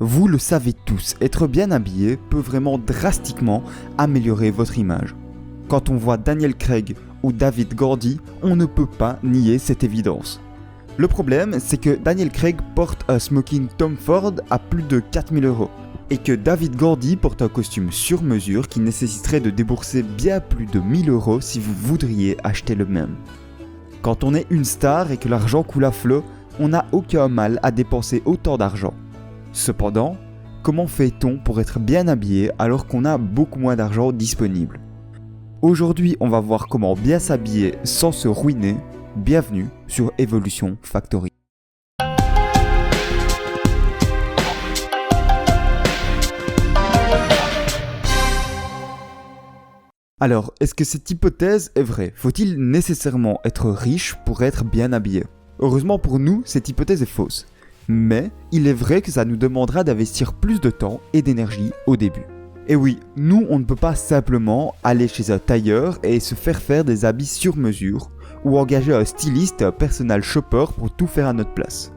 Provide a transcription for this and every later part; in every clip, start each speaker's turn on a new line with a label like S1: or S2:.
S1: Vous le savez tous, être bien habillé peut vraiment drastiquement améliorer votre image. Quand on voit Daniel Craig ou David Gordy, on ne peut pas nier cette évidence. Le problème, c'est que Daniel Craig porte un smoking Tom Ford à plus de 4000 € et que David Gordy porte un costume sur mesure qui nécessiterait de débourser bien plus de 1000 € si vous voudriez acheter le même. Quand on est une star et que l'argent coule à flot, on n'a aucun mal à dépenser autant d'argent. Cependant, comment fait-on pour être bien habillé alors qu'on a beaucoup moins d'argent disponible ? Aujourd'hui, on va voir comment bien s'habiller sans se ruiner. Bienvenue sur Evolution Factory. Alors, est-ce que cette hypothèse est vraie ? Faut-il nécessairement être riche pour être bien habillé ? Heureusement pour nous, cette hypothèse est fausse. Mais il est vrai que ça nous demandera d'investir plus de temps et d'énergie au début. Et oui, nous on ne peut pas simplement aller chez un tailleur et se faire des habits sur mesure ou engager un styliste et un personal shopper pour tout faire à notre place.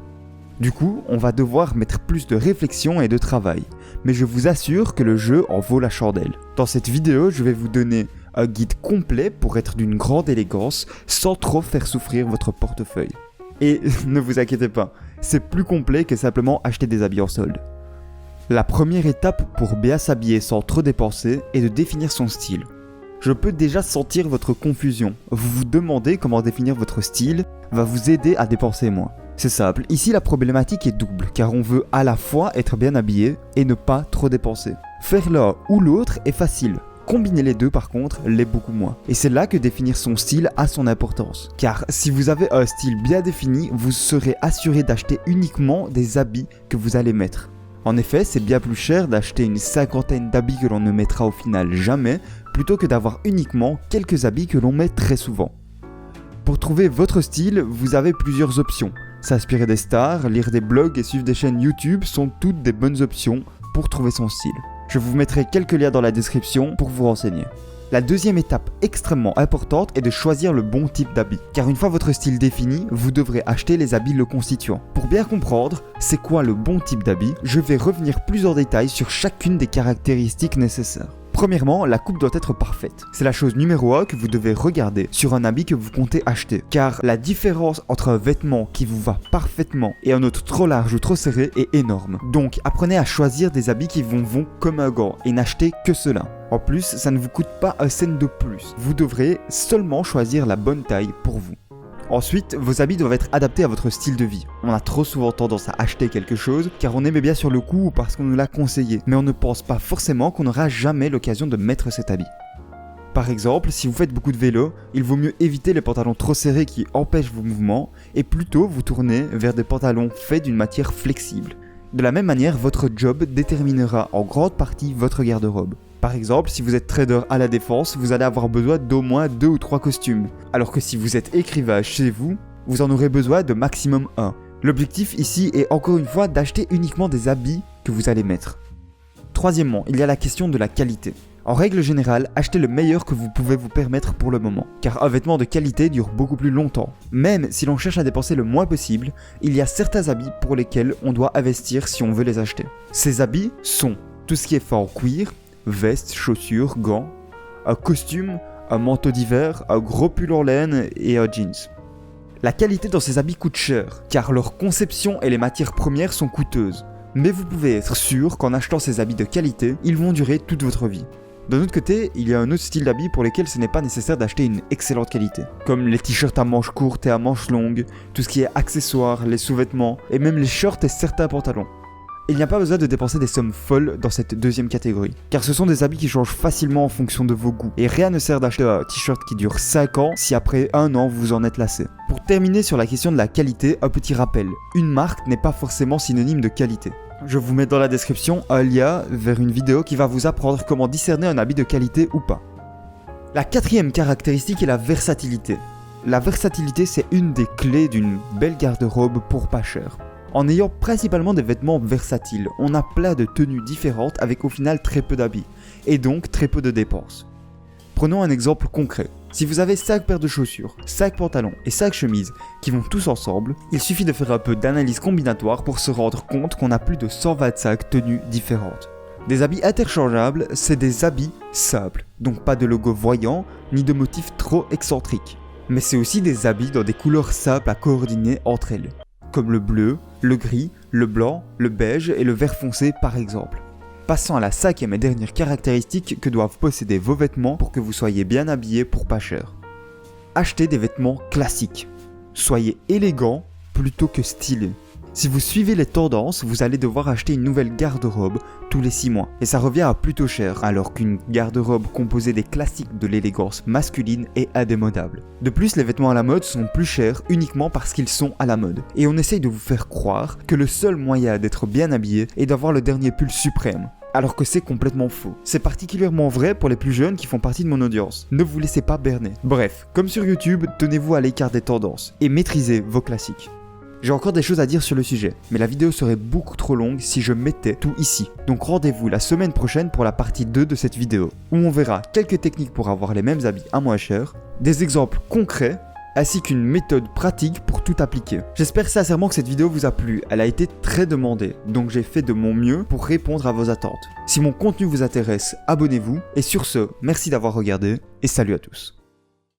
S1: Du coup, on va devoir mettre plus de réflexion et de travail, mais je vous assure que le jeu en vaut la chandelle. Dans cette vidéo, je vais vous donner un guide complet pour être d'une grande élégance sans trop faire souffrir votre portefeuille. Et ne vous inquiétez pas, c'est plus complet que simplement acheter des habits en solde. La première étape pour bien s'habiller sans trop dépenser est de définir son style. Je peux déjà sentir votre confusion. Vous vous demandez comment définir votre style va vous aider à dépenser moins. C'est simple, ici la problématique est double, car on veut à la fois être bien habillé et ne pas trop dépenser. Faire l'un ou l'autre est facile. Combiner les deux par contre l'est beaucoup moins. Et c'est là que définir son style a son importance. Car si vous avez un style bien défini, vous serez assuré d'acheter uniquement des habits que vous allez mettre. En effet, c'est bien plus cher d'acheter une cinquantaine d'habits que l'on ne mettra au final jamais, plutôt que d'avoir uniquement quelques habits que l'on met très souvent. Pour trouver votre style, vous avez plusieurs options. S'inspirer des stars, lire des blogs et suivre des chaînes YouTube sont toutes des bonnes options pour trouver son style. Je vous mettrai quelques liens dans la description pour vous renseigner. La deuxième étape extrêmement importante est de choisir le bon type d'habit. Car une fois votre style défini, vous devrez acheter les habits le constituant. Pour bien comprendre c'est quoi le bon type d'habit, je vais revenir plus en détail sur chacune des caractéristiques nécessaires. Premièrement, la coupe doit être parfaite. C'est la chose numéro 1 que vous devez regarder sur un habit que vous comptez acheter. Car la différence entre un vêtement qui vous va parfaitement et un autre trop large ou trop serré est énorme. Donc apprenez à choisir des habits qui vous vont comme un gant et n'achetez que cela. En plus, ça ne vous coûte pas un cent de plus. Vous devrez seulement choisir la bonne taille pour vous. Ensuite, vos habits doivent être adaptés à votre style de vie. On a trop souvent tendance à acheter quelque chose car on aimait bien sur le coup ou parce qu'on nous l'a conseillé, mais on ne pense pas forcément qu'on n'aura jamais l'occasion de mettre cet habit. Par exemple, si vous faites beaucoup de vélo, il vaut mieux éviter les pantalons trop serrés qui empêchent vos mouvements et plutôt vous tourner vers des pantalons faits d'une matière flexible. De la même manière, votre job déterminera en grande partie votre garde-robe. Par exemple, si vous êtes trader à la défense, vous allez avoir besoin d'au moins 2 ou 3 costumes. Alors que si vous êtes écrivain chez vous, vous en aurez besoin de maximum 1. L'objectif ici est encore une fois d'acheter uniquement des habits que vous allez mettre. Troisièmement, il y a la question de la qualité. En règle générale, achetez le meilleur que vous pouvez vous permettre pour le moment, car un vêtement de qualité dure beaucoup plus longtemps. Même si l'on cherche à dépenser le moins possible, il y a certains habits pour lesquels on doit investir si on veut les acheter. Ces habits sont tout ce qui est fait en cuir, veste, chaussures, gants, un costume, un manteau d'hiver, un gros pull en laine et un jeans. La qualité dans ces habits coûte cher, car leur conception et les matières premières sont coûteuses. Mais vous pouvez être sûr qu'en achetant ces habits de qualité, ils vont durer toute votre vie. D'un autre côté, il y a un autre style d'habits pour lesquels ce n'est pas nécessaire d'acheter une excellente qualité, comme les t-shirts à manches courtes et à manches longues, tout ce qui est accessoires, les sous-vêtements, et même les shorts et certains pantalons. Il n'y a pas besoin de dépenser des sommes folles dans cette deuxième catégorie, car ce sont des habits qui changent facilement en fonction de vos goûts, et rien ne sert d'acheter un t-shirt qui dure 5 ans si après 1 an vous en êtes lassé. Pour terminer sur la question de la qualité, un petit rappel, une marque n'est pas forcément synonyme de qualité. Je vous mets dans la description un lien vers une vidéo qui va vous apprendre comment discerner un habit de qualité ou pas. La quatrième caractéristique est la versatilité. La versatilité, c'est une des clés d'une belle garde-robe pour pas cher. En ayant principalement des vêtements versatiles, on a plein de tenues différentes avec au final très peu d'habits, et donc très peu de dépenses. Prenons un exemple concret. Si vous avez 5 paires de chaussures, 5 pantalons et 5 chemises qui vont tous ensemble, il suffit de faire un peu d'analyse combinatoire pour se rendre compte qu'on a plus de 125 tenues différentes. Des habits interchangeables, c'est des habits simples, donc pas de logo voyant ni de motifs trop excentriques. Mais c'est aussi des habits dans des couleurs simples à coordonner entre elles, comme le bleu, le gris, le blanc, le beige et le vert foncé par exemple. Passons à la 5e et dernière caractéristique que doivent posséder vos vêtements pour que vous soyez bien habillés pour pas cher. Achetez des vêtements classiques. Soyez élégant plutôt que stylé. Si vous suivez les tendances, vous allez devoir acheter une nouvelle garde-robe tous les 6 mois. Et ça revient à plutôt cher, alors qu'une garde-robe composée des classiques de l'élégance masculine est indémodable. De plus, les vêtements à la mode sont plus chers uniquement parce qu'ils sont à la mode. Et on essaye de vous faire croire que le seul moyen d'être bien habillé est d'avoir le dernier pull suprême. Alors que c'est complètement faux. C'est particulièrement vrai pour les plus jeunes qui font partie de mon audience. Ne vous laissez pas berner. Bref, comme sur YouTube, tenez-vous à l'écart des tendances et maîtrisez vos classiques. J'ai encore des choses à dire sur le sujet, mais la vidéo serait beaucoup trop longue si je mettais tout ici. Donc rendez-vous la semaine prochaine pour la partie 2 de cette vidéo, où on verra quelques techniques pour avoir les mêmes habits à moins cher, des exemples concrets, ainsi qu'une méthode pratique pour tout appliquer. J'espère sincèrement que cette vidéo vous a plu, elle a été très demandée, donc j'ai fait de mon mieux pour répondre à vos attentes. Si mon contenu vous intéresse, abonnez-vous, et sur ce, merci d'avoir regardé, et salut à tous.